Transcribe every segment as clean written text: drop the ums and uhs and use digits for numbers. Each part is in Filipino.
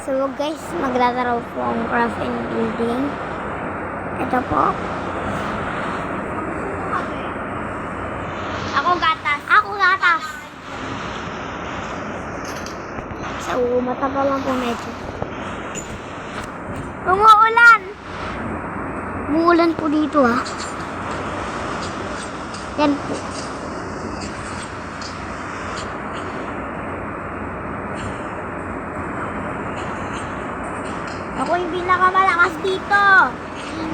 So guys, maglalaro po ang craft and building. Ito po. Ako gatas. Ako gatas. So, matagal lang po medyo. Umuulan! Umuulan po dito ha. Yan po. Ako yung pinakamalakas dito.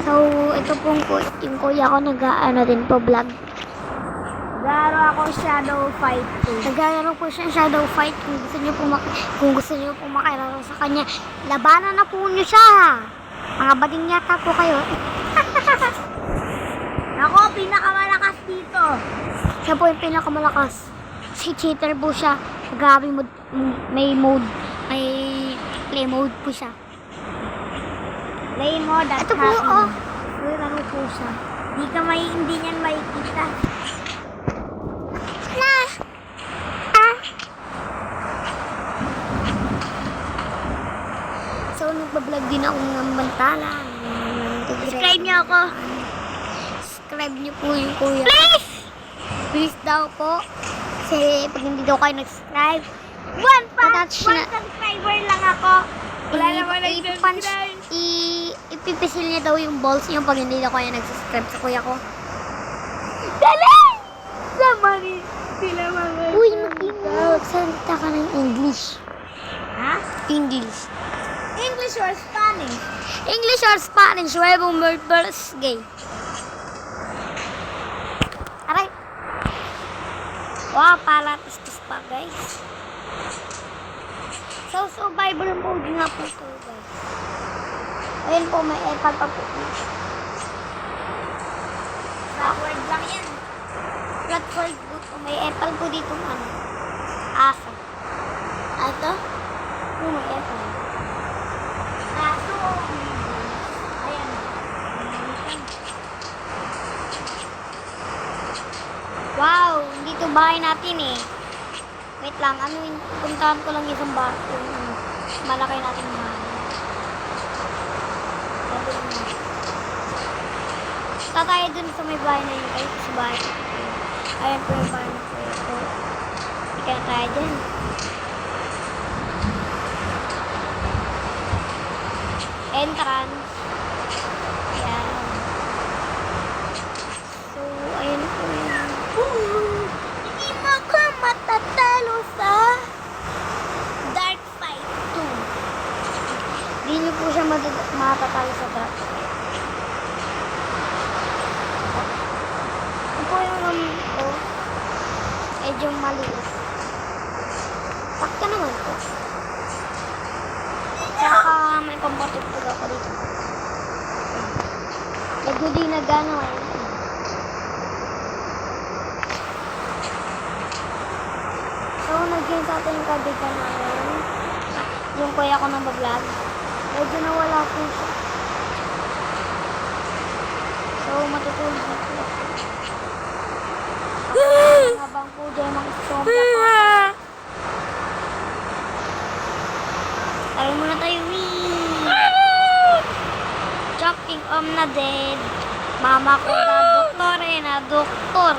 So, ito pong yung kuya ko nag-ano din po vlog. Laro ako Shadow Fight 2. Naglalaro po siya ng Shadow Fight. Kung gusto niyo po makilaro sa kanya, labanan na po niyo siya. Mga bading yata po kayo. Ako, pinakamalakas dito. Siya po yung pinakamalakas. Si cheater po siya. Grabe may play mode po siya. Play mo, that's Ito po, happy. oh. Laro po siya. Hindi niyan makikita. So, nagbablog din ako ng bantala. Subscribe niyo ako. Subscribe niyo po yung kuya. Please! Please daw po. Kasi pag hindi daw kayo nag-subscribe, One Patouch na. subscriber lang ako. Wala naman nag-subscribe. ipipisil niya daw yung balls niyo pag hindi daw kayo nag-subscribe sa kuya ko. Dali! Samari sila mga... Uy, magsalita ka ng English. Ha? English. English or Spanish? English or Spanish, huevong murderers gay. Aray. Wow, palatis pa guys. So, survival mode nga po ito guys. Ayun po, may epal pa po. Backward lang yan. Platform po po. May epal po dito ano. Asa. Ito? May epal. Kaso, ayan. Wow, dito bahay natin eh. Wait lang, puntahan ko lang isang bahay. Yung malaki natin bahay. Tatay dun sa may bahay na yun. Ay, sa bahay. Ayan po yung bahay na po. Ito. Hindi ka na tayo dyan. Entrance. Ayan. So, ayun po yun. Hindi mo ako matatalo sa Dark Fight 2. Hindi niyo po siya matatalo sa trap. Ito po yung room ko. Medyo maliit. Pakta naman po. Tsaka may pampatugtog ako dito. Medyo di nagana ngayon. So, nag-game sa atin yung kaibigan namin. Yung kuya ko nang bablog. Medyo nawala po siya. So, matutulog na po ako. Habang po dyan mga sombra ko. Tayo muna tayo, wee! Chopping na dead. Mama ko na doktor.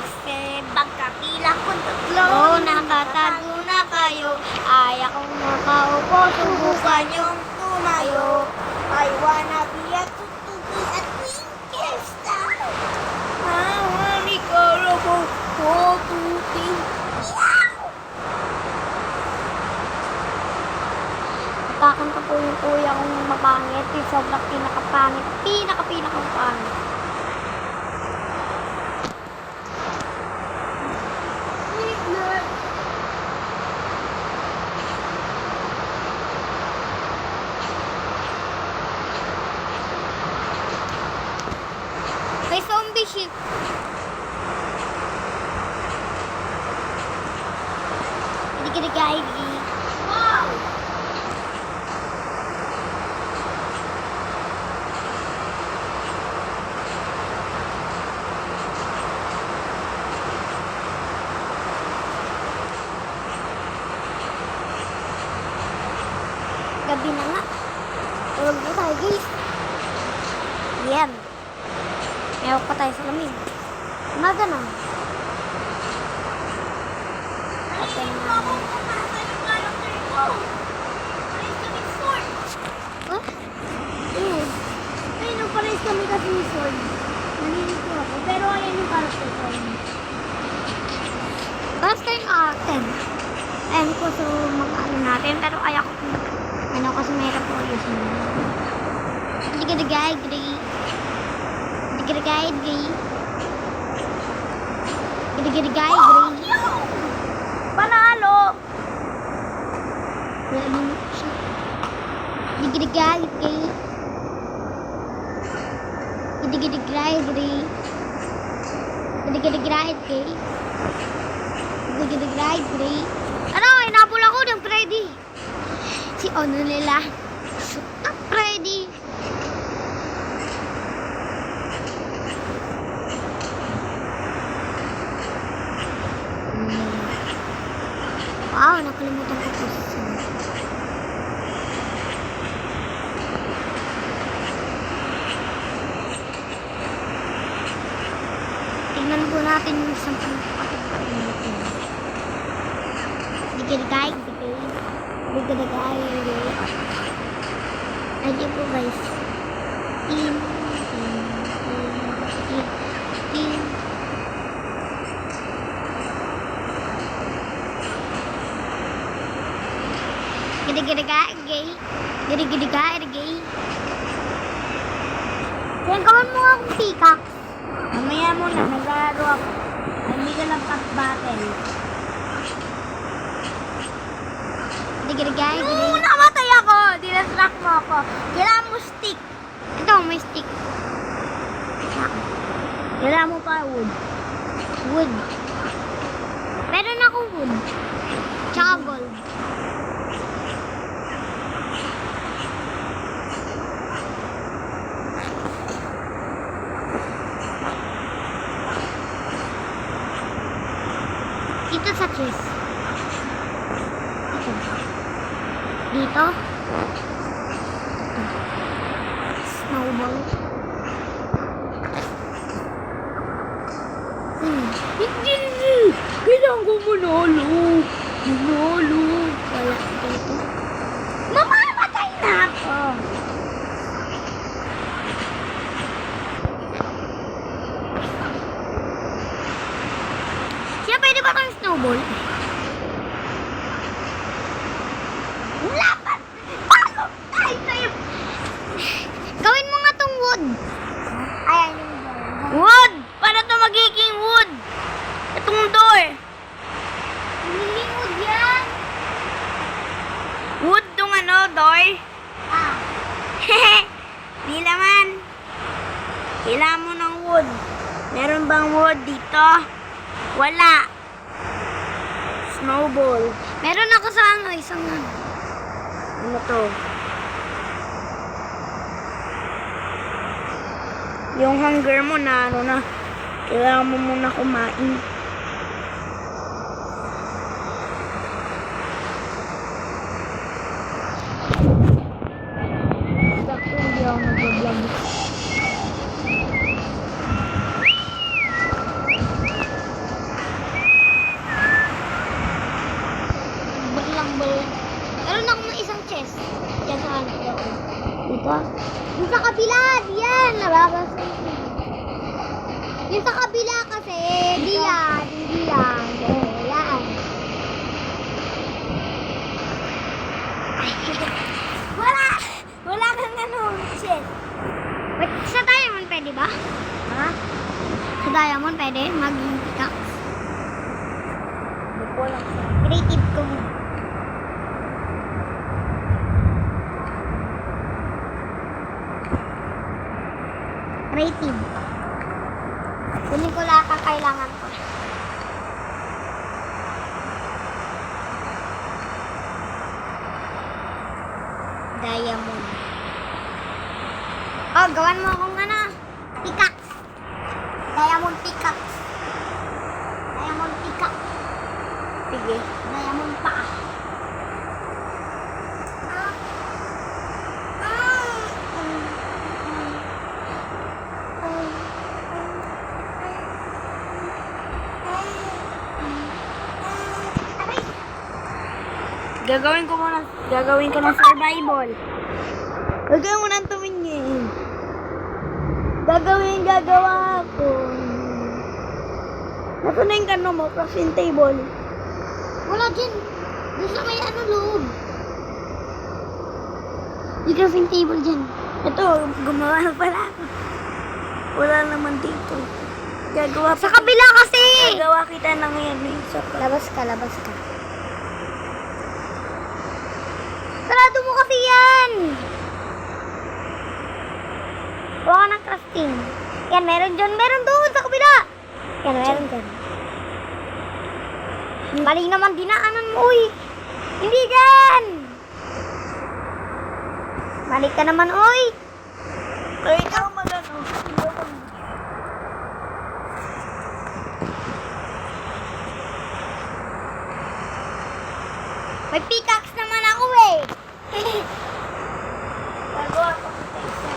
Pagkapilang ko tatlo. Oo, nakatago na kayo. Ay, akong nakaupo. Subukan yung tumayo. I wanna be a tutubi at Winchester. Mahali ka rabo ko tuti. Atakan ko po yung kuya kong mapangit. Yung sobrang pinakapangit. Pinakapangit. May zombie ship. Hindi guys. Wow! Gabi gabi na nga. Tulog na tayo, guys. Yan. Mayroon pa tayo sa lamig. Umaga na. Open na. Huh? Yes. Ayun, pares kami kasi ni Sword. Nalilito ako. Pero ayan yung character ko. Tapos tayong akin. Ayan ko sa mga ano natin. Pero ayaw ko. Ano kasi mayroon po yung sinunod. Digidagay, gray. Digidagay, gray. Digidagay, gray. Panalo! Wala naman siya. Digidagay, gray. Digidagay, gray. Digidagay, gray. Digidagay, gray. Ano, inabol ako ng Freddy. Si Ono nila. Shoot up, Freddy. Wow, nakalimutan ko po. Tingnan po natin yung isang pangkakapit natin. Digidagay, digay. Digidagay, digay. Ayan po guys. Team. Gidigidagay, gay. Gidigidagay, gay. Kaya kawan mo akong peacock. Mamaya muna, naglalaro ako. Hindi ka lang pag-battle. Gidigidagay, gay. Namatay ako! Dinastrack mo ako. Kailangan mo stick. Ito, may stick. Kailangan mo pa wood. Wood. Meron ako wood. Tsaka gold. Dito sa chest. Dito. Snowball. Hindi! Kailangan ko manalo. Manalo. Wala dito. Mamamatay na ako. Siya, pwede ba itong snowball? Lapat! Paano? Ay, sa'yo! Gawin mo nga tong wood. Ayan yung door. Wood! Paano to magiging wood? Itong door. Hindi wood yan. Wood tong ano, door? Ah. Di naman. Kailangan mo ng wood. Meron bang wood dito? Wala. Snowball. Meron ako sa ano, isang ano to? Yung hunger mo na ano na. Kailangan mo muna kumain. Sakto hindi ako nag-vlog. Baglang bal. Meron ako ng isang chest. Yan sa ano ko. Dito? Yung sa kabila, diyan. Nababas. Yung sa kabila kasi, di yan. Hindi yan. Yan. Wala! Wala kang ano, shit. Wait, sa diamond pwede ba? Ha? Sa diamond pwede? Maging pickaxe. Hindi ko lang sa... Creative ko. Creative. Kunin ko lahat ang kailangan ko. Diamond. Oh, gawan mo akong ano. Pickaxe. Diamond pickaxe. Diamond pickaxe. Sige. Diamond pa. Gagawin ko ng survival. Gagawin mo ng tumingin. Gagawa ko. Nasaan na yung kano mo? Crafting table. Wala dyan. Doon sa may ano loob. Yung crafting table dyan. Ito, gumawa na pala ako. Wala naman dito. Gagawa Sa kabila kasi! Gagawa kita ng yan. Isa pa. Labas ka. Sarado mo kasi yan! Huwag ka ng crafting. Yan, meron dyan. Meron doon sa kabila. Yan, meron dyan. Mali naman dinaanan mo, uy. Hindi dyan! Mali ka naman, uy. Ay, ikaw magano. May pickaxe naman ako eh. Gagawa ko kita isa.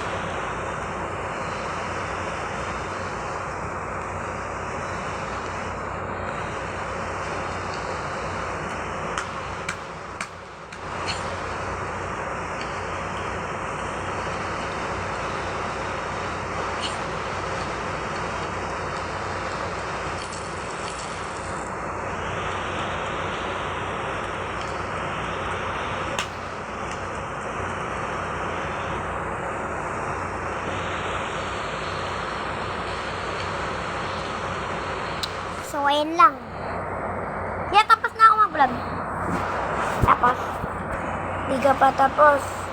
So, ayun lang. Kaya tapos na ako mag-vlog. Tapos, Di ka pa tapos.